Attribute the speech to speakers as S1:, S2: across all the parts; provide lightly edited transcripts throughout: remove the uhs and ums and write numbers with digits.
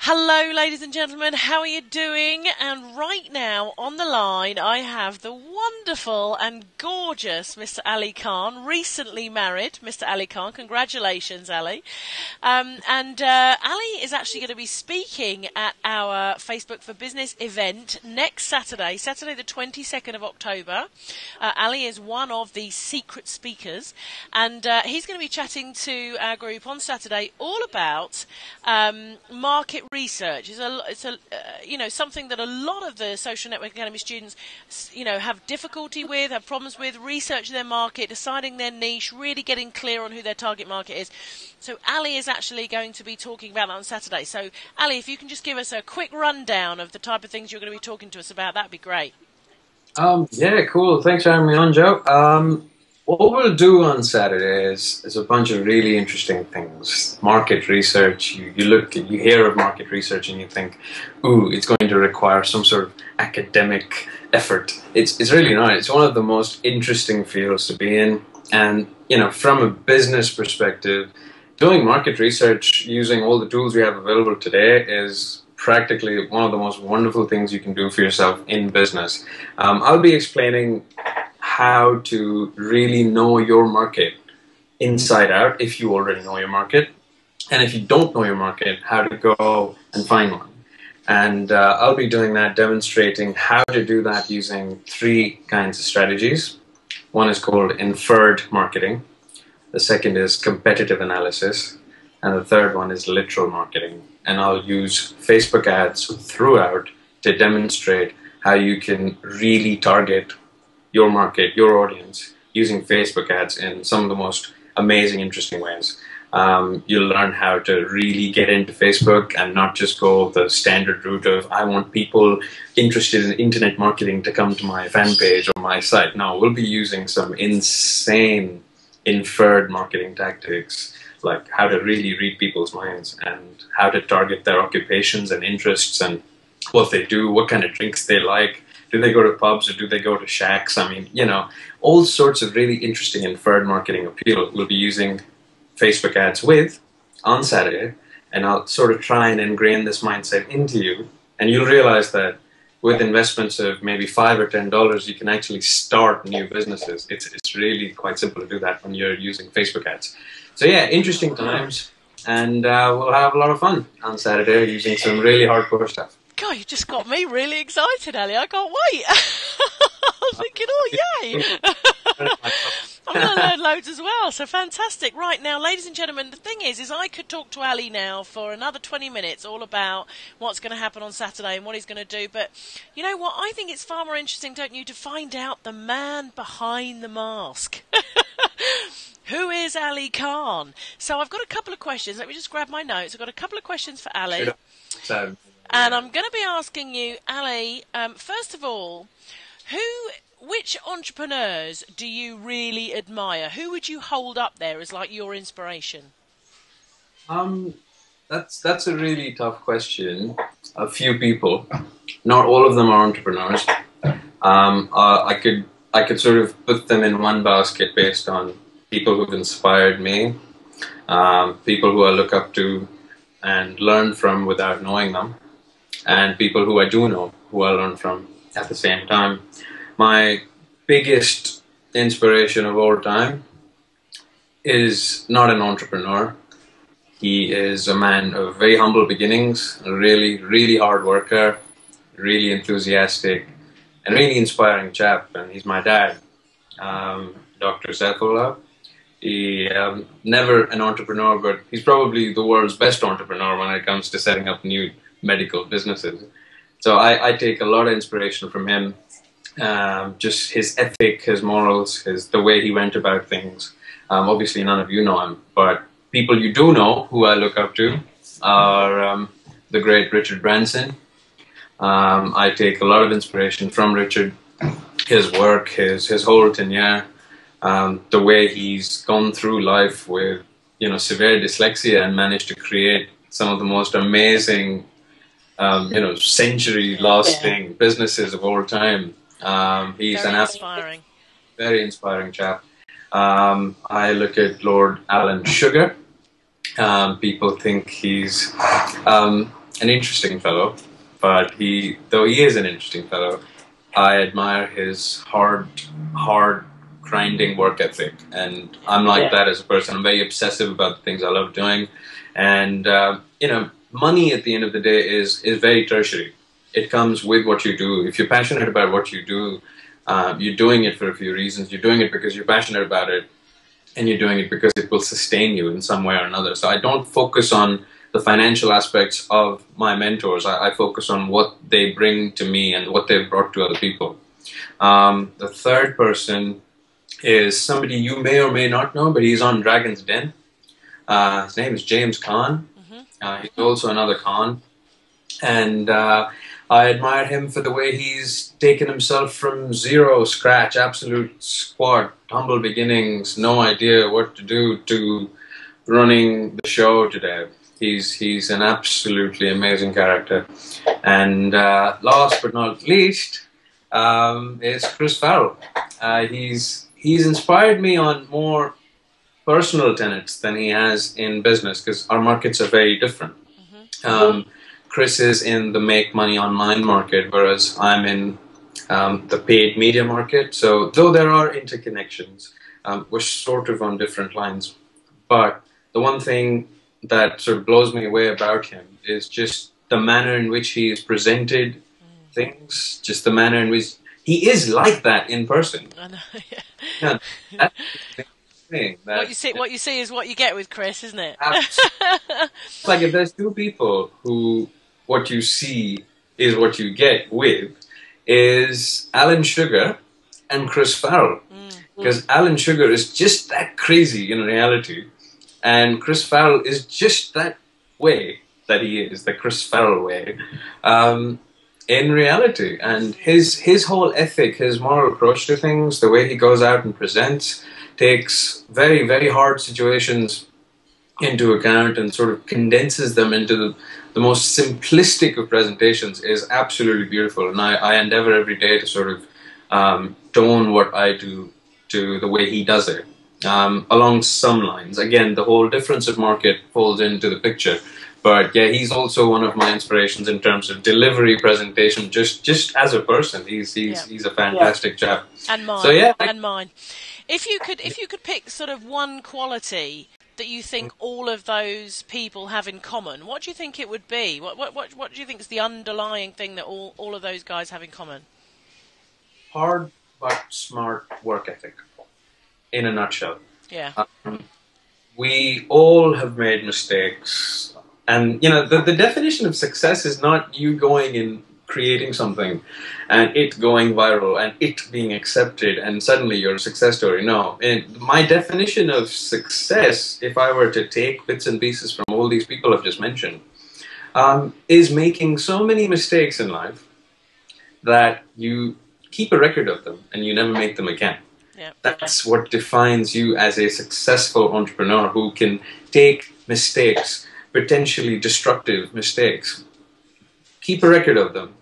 S1: Hello, ladies and gentlemen. How are you doing? And right now on the line, I have the wonderful and gorgeous Mr. Ali Khan, recently married Mr. Ali Khan. Congratulations, Ali. Ali is actually going to be speaking at our Facebook for Business event next Saturday, Saturday the 22nd of October. Ali is one of the secret speakers, and he's going to be chatting to our group on Saturday all about market research. It's something that a lot of the Social Network Academy students have difficulty with, have problems with, researching their market, deciding their niche, really getting clear on who their target market is. So Ali is actually going to be talking about that on Saturday. So Ali, if you can just give us a quick rundown of the type of things you're going to be talking to us about, that'd be great.
S2: Yeah, cool. Thanks for having me on, Joe. What we'll do on Saturday is a bunch of really interesting things. Market research. You hear of market research, and you think, "Ooh, it's going to require some sort of academic effort." It's really not. It's one of the most interesting fields to be in, and from a business perspective, doing market research using all the tools we have available today is practically one of the most wonderful things you can do for yourself in business. I'll be explaining how to really know your market inside out if you already know your market, and if you don't know your market, how to go and find one. And I'll be doing that, demonstrating how to do that using three kinds of strategies. One is called inferred marketing, the second is competitive analysis, and the third one is literal marketing. And I'll use Facebook ads throughout to demonstrate how you can really target your market, your audience, using Facebook ads in some of the most amazing, interesting ways. You'll learn how to really get into Facebook and not just go the standard route of, I want people interested in internet marketing to come to my fan page or my site. No, we'll be using some insane inferred marketing tactics, like how to really read people's minds and how to target their occupations and interests and what they do, what kind of drinks they like. Do they go to pubs or do they go to shacks? I mean, all sorts of really interesting inferred marketing appeal we'll be using Facebook ads with on Saturday. And I'll sort of try and ingrain this mindset into you. And you'll realize that with investments of maybe $5 or $10, you can actually start new businesses. It's really quite simple to do that when you're using Facebook ads. So yeah, interesting times. And we'll have a lot of fun on Saturday using some really hardcore stuff.
S1: God, you just got me really excited, Ali. I can't wait. I'm thinking, oh, yay. I'm going to learn loads as well. So fantastic. Right, now, ladies and gentlemen, the thing is I could talk to Ali now for another 20 minutes all about what's going to happen on Saturday and what he's going to do. But you know what? I think it's far more interesting, don't you, to find out the man behind the mask. Who is Ali Khan? So I've got a couple of questions. Let me just grab my notes. I've got a couple of questions for Ali. And I'm going to be asking you, Ali, first of all, which entrepreneurs do you really admire? Who would you hold up there as like your inspiration?
S2: That's a really tough question. A few people, not all of them are entrepreneurs. I could sort of put them in one basket based on people who've inspired me, people who I look up to and learn from without knowing them, and people who I do know, who I learn from at the same time. My biggest inspiration of all time is not an entrepreneur. He is a man of very humble beginnings, a really, really hard worker, really enthusiastic, and really inspiring chap. And he's my dad, Dr. Saifullah. He never an entrepreneur, but he's probably the world's best entrepreneur when it comes to setting up new medical businesses. So I take a lot of inspiration from him. Just his ethic, his morals, the way he went about things. Obviously, none of you know him, but people you do know who I look up to are the great Richard Branson. I take a lot of inspiration from Richard, his work, his whole tenure, the way he's gone through life with severe dyslexia and managed to create some of the most amazing century-lasting businesses of all time. He's very inspiring chap. I look at Lord Alan Sugar. People think he's an interesting fellow, but though he is an interesting fellow, I admire his hard grinding work ethic, and I'm like that as a person. I'm very obsessive about the things I love doing, and money at the end of the day is very tertiary. It comes with what you do. If you're passionate about what you do, you're doing it for a few reasons. You're doing it because you're passionate about it, and you're doing it because it will sustain you in some way or another. So I don't focus on the financial aspects of my mentors. I focus on what they bring to me and what they've brought to other people. The third person is somebody you may or may not know, but he's on Dragon's Den. His name is James Caan. He's also another Caan. And I admire him for the way he's taken himself from zero, scratch, absolute squat, humble beginnings, no idea what to do, to running the show today. He's an absolutely amazing character. And last but not least is Chris Farrell. He's inspired me on more personal tenets than he has in business, because our markets are very different. Chris is in the make money online market, whereas I'm in the paid media market. So though there are interconnections, we're sort of on different lines. But the one thing that sort of blows me away about him is just the manner in which he has presented things, just the manner in which he is like that in person.
S1: I know, yeah.
S2: Yeah, that's the thing,
S1: What you see is what you get with Chris, isn't it?
S2: It's like if there's two people who what you see is what you get with, is Alan Sugar and Chris Farrell. Because Alan Sugar is just that crazy in reality, and Chris Farrell is just that way that he is, the Chris Farrell way, in reality. And his whole ethic, his moral approach to things, the way he goes out and presents, takes very, very hard situations into account and sort of condenses them into the most simplistic of presentations, is absolutely beautiful. And I endeavor every day to sort of tone what I do to the way he does it, along some lines. Again, the whole difference of market falls into the picture. But yeah, he's also one of my inspirations in terms of delivery, presentation, just as a person. He's a fantastic chap.
S1: And mine.
S2: So yeah,
S1: and mine. If you could pick sort of one quality that you think all of those people have in common, what do you think it would be? What do you think is the underlying thing that all of those guys have in common?
S2: Hard but smart work ethic, in a nutshell.
S1: Yeah.
S2: We all have made mistakes. And, the definition of success is not you going and creating something and it going viral and it being accepted and suddenly you're a success story. No. And my definition of success, if I were to take bits and pieces from all these people I've just mentioned, is making so many mistakes in life that you keep a record of them and you never make them again.
S1: Yeah.
S2: That's what defines you as a successful entrepreneur, who can take mistakes, potentially destructive mistakes, keep a record of them,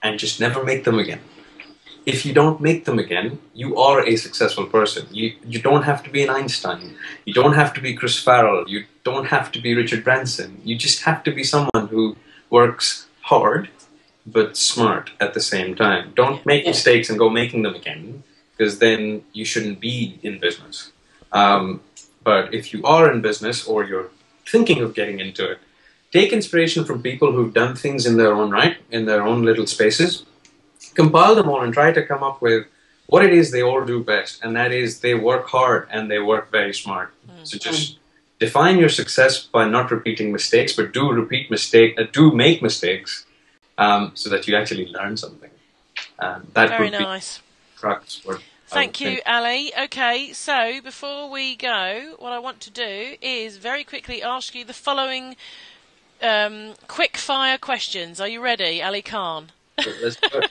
S2: and just never make them again. If you don't make them again, you are a successful person. You don't have to be an Einstein. You don't have to be Chris Farrell. You don't have to be Richard Branson. You just have to be someone who works hard but smart at the same time. Don't make mistakes and go making them again, because then you shouldn't be in business. But if you are in business, or you're thinking of getting into it, take inspiration from people who've done things in their own right, in their own little spaces, compile them all and try to come up with what it is they all do best, and that is they work hard and they work very smart. So just define your success by not repeating mistakes, but do make mistakes, so that you actually learn something. That
S1: Very
S2: would
S1: nice.
S2: Be crux.
S1: Thank you, Ali. Okay, so before we go, what I want to do is very quickly ask you the following quick-fire questions. Are you ready, Ali Khan?
S2: Let's do it.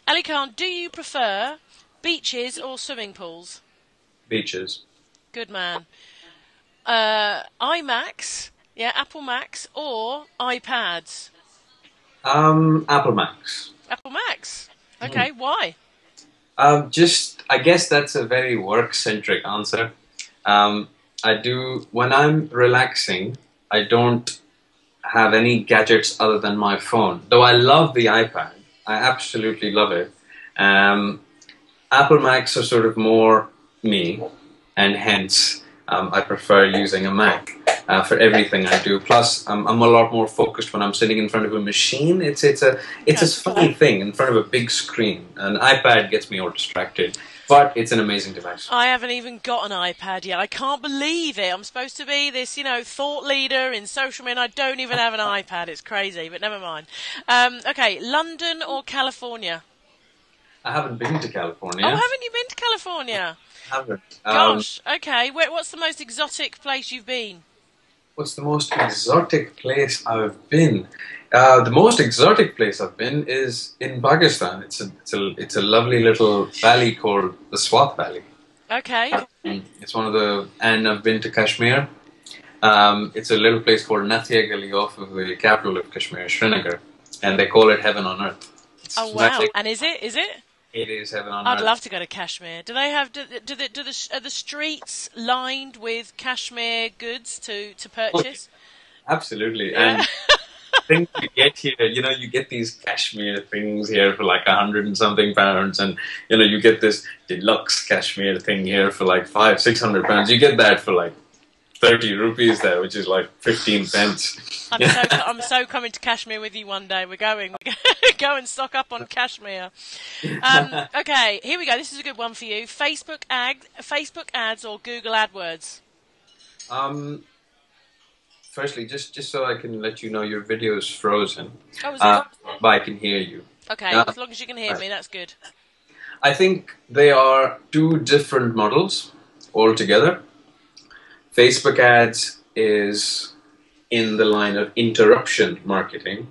S1: Ali Khan, do you prefer beaches or swimming pools?
S2: Beaches.
S1: Good man. iMacs, Apple Macs, or iPads?
S2: Apple Macs.
S1: Apple Macs. Okay, why?
S2: I guess that's a very work-centric answer. When I'm relaxing, I don't have any gadgets other than my phone. Though I love the iPad, I absolutely love it. Um, Apple Macs are sort of more me, and hence I prefer using a Mac for everything I do. Plus, I'm a lot more focused when I'm sitting in front of a machine. It's a funny thing in front of a big screen. An iPad gets me all distracted, but it's an amazing device.
S1: I haven't even got an iPad yet. I can't believe it. I'm supposed to be this, thought leader in social media, and I don't even have an iPad. It's crazy, but never mind. Okay, London or California?
S2: I haven't been to California.
S1: Oh, haven't you been to California?
S2: I haven't.
S1: Gosh, okay. What's the most exotic place you've been?
S2: What's the most exotic place I've been? The most exotic place I've been is in Pakistan. It's a lovely little valley called the Swat Valley.
S1: Okay.
S2: It's and I've been to Kashmir. It's a little place called Nathia Gali off of the capital of Kashmir, Srinagar, and they call it heaven on earth.
S1: Oh wow! And is it? Is it?
S2: It is heaven on earth.
S1: I'd love to go to Kashmir. Do they have? Are the streets lined with Kashmir goods to purchase?
S2: Absolutely,
S1: Yeah.
S2: and things you get here, you get these cashmere things here for like £100 and something, and you get this deluxe cashmere thing here for like £500-600. You get that for like 30 rupees there, which is like 15 pence.
S1: I'm so coming to Kashmir with you one day. We're going. Go and stock up on Kashmir. Okay, here we go. This is a good one for you. Facebook ads or Google AdWords?
S2: Firstly, just so I can let you know, your video is frozen.
S1: Oh, is it?
S2: But I can hear you.
S1: Okay, as long as you can hear me, that's good.
S2: I think they are two different models altogether. Facebook ads is in the line of interruption marketing,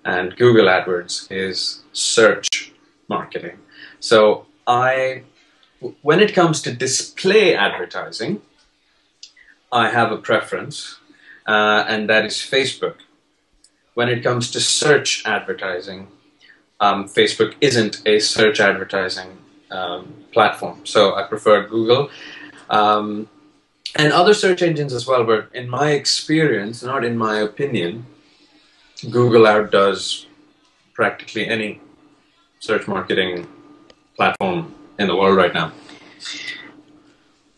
S2: and Google AdWords is search marketing. So when it comes to display advertising, I have a preference, and that is Facebook. When it comes to search advertising, Facebook isn't a search advertising platform, so I prefer Google. And other search engines as well, but in my experience, not in my opinion, Google outdoes practically any search marketing platform in the world right now.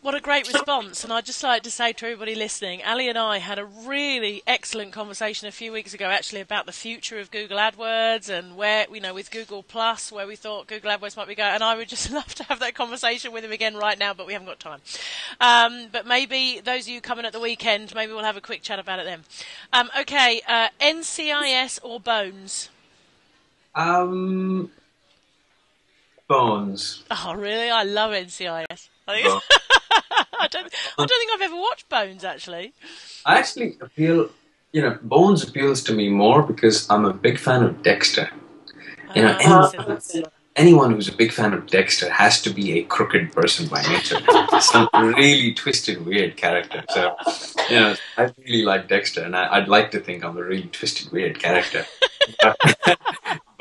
S1: What a great response, and I'd just like to say to everybody listening, Ali and I had a really excellent conversation a few weeks ago actually about the future of Google AdWords and where, with Google Plus, where we thought Google AdWords might be going, and I would just love to have that conversation with him again right now, but we haven't got time. But maybe those of you coming at the weekend, maybe we'll have a quick chat about it then. Okay, NCIS or Bones?
S2: Bones.
S1: Oh, really? I love NCIS. I don't think I've ever watched Bones, actually.
S2: I actually Bones appeals to me more because I'm a big fan of Dexter. Anyone who's a big fan of Dexter has to be a crooked person by nature. Some really twisted, weird character. So, I really like Dexter, and I'd like to think I'm a really twisted, weird character.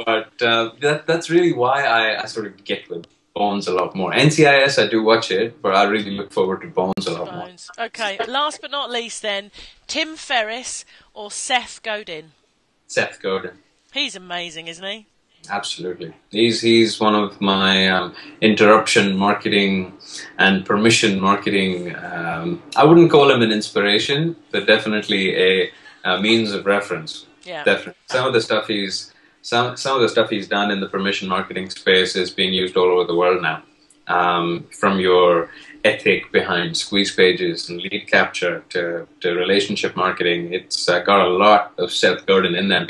S2: But that's really why I sort of get with Bones a lot more. NCIS, I do watch it, but I really look forward to Bones a lot more.
S1: Okay, last but not least then, Tim Ferriss or Seth Godin?
S2: Seth Godin.
S1: He's amazing, isn't he?
S2: Absolutely. He's one of my interruption marketing and permission marketing. I wouldn't call him an inspiration, but definitely a means of reference.
S1: Yeah.
S2: Definitely. Some of the stuff he's done in the permission marketing space is being used all over the world now. From your ethic behind squeeze pages and lead capture to relationship marketing, it's got a lot of Seth Godin in there.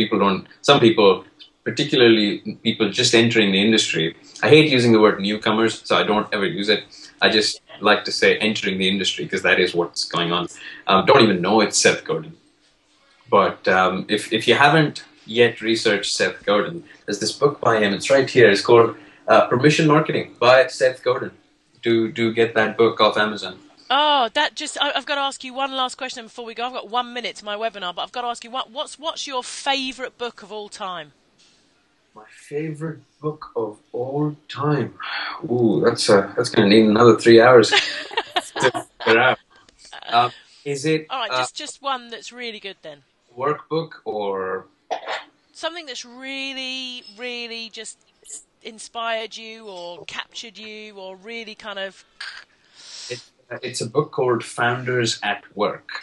S2: Some people, particularly people just entering the industry, I hate using the word newcomers, so I don't ever use it. I just like to say entering the industry because that is what's going on. Don't even know it's Seth Godin. But if you haven't yet researched Seth Godin, there's this book by him. It's right here. It's called Permission Marketing by Seth Godin. Do get that book off Amazon.
S1: Oh, I've got to ask you one last question before we go. I've got 1 minute to my webinar, but I've got to ask you, what's your favourite book of all time?
S2: My favourite book of all time? Ooh, that's going to need another 3 hours to figure out. Is it...
S1: All right, just one that's really good then.
S2: workbook or
S1: something that's really, really just inspired you or captured you or really kind of...
S2: it's a book called Founders at Work,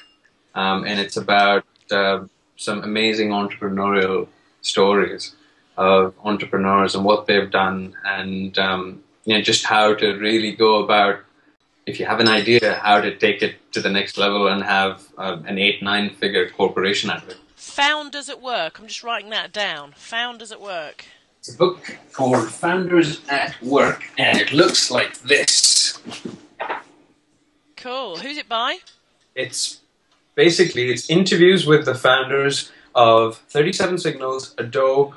S2: and it's about some amazing entrepreneurial stories of entrepreneurs and what they've done, and just how to really go about. If you have an idea, how to take it to the next level and have an 8-9 figure corporation out of it.
S1: Founders at Work. I'm just writing that down. Founders at Work.
S2: It's a book called Founders at Work, and it looks like this.
S1: Cool. Who's it by?
S2: It's interviews with the founders of 37 Signals, Adobe,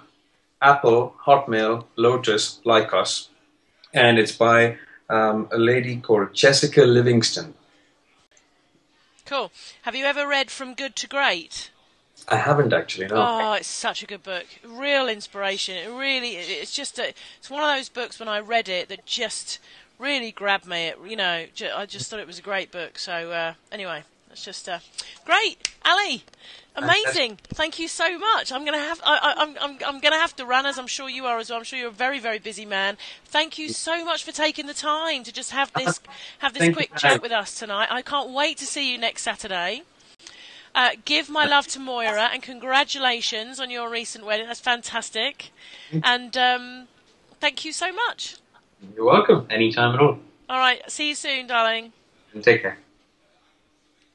S2: Apple, Hotmail, Lotus, Lycos, and it's by a lady called Jessica Livingston.
S1: Cool. Have you ever read From Good to Great?
S2: I haven't actually, no.
S1: Oh, it's such a good book. Real inspiration. It's one of those books when I read it that just really grabbed me. I just thought it was a great book. So anyway, that's just great, Ali. Amazing. Thank you so much. I'm gonna have to run, as I'm sure you are as well. I'm sure you're a very, very busy man. Thank you so much for taking the time to just have this quick chat with us tonight. I can't wait to see you next Saturday. Give my love to Moira and congratulations on your recent wedding. That's fantastic. And thank you so much.
S2: You're welcome. Anytime at all.
S1: All right. See you soon, darling.
S2: And take care.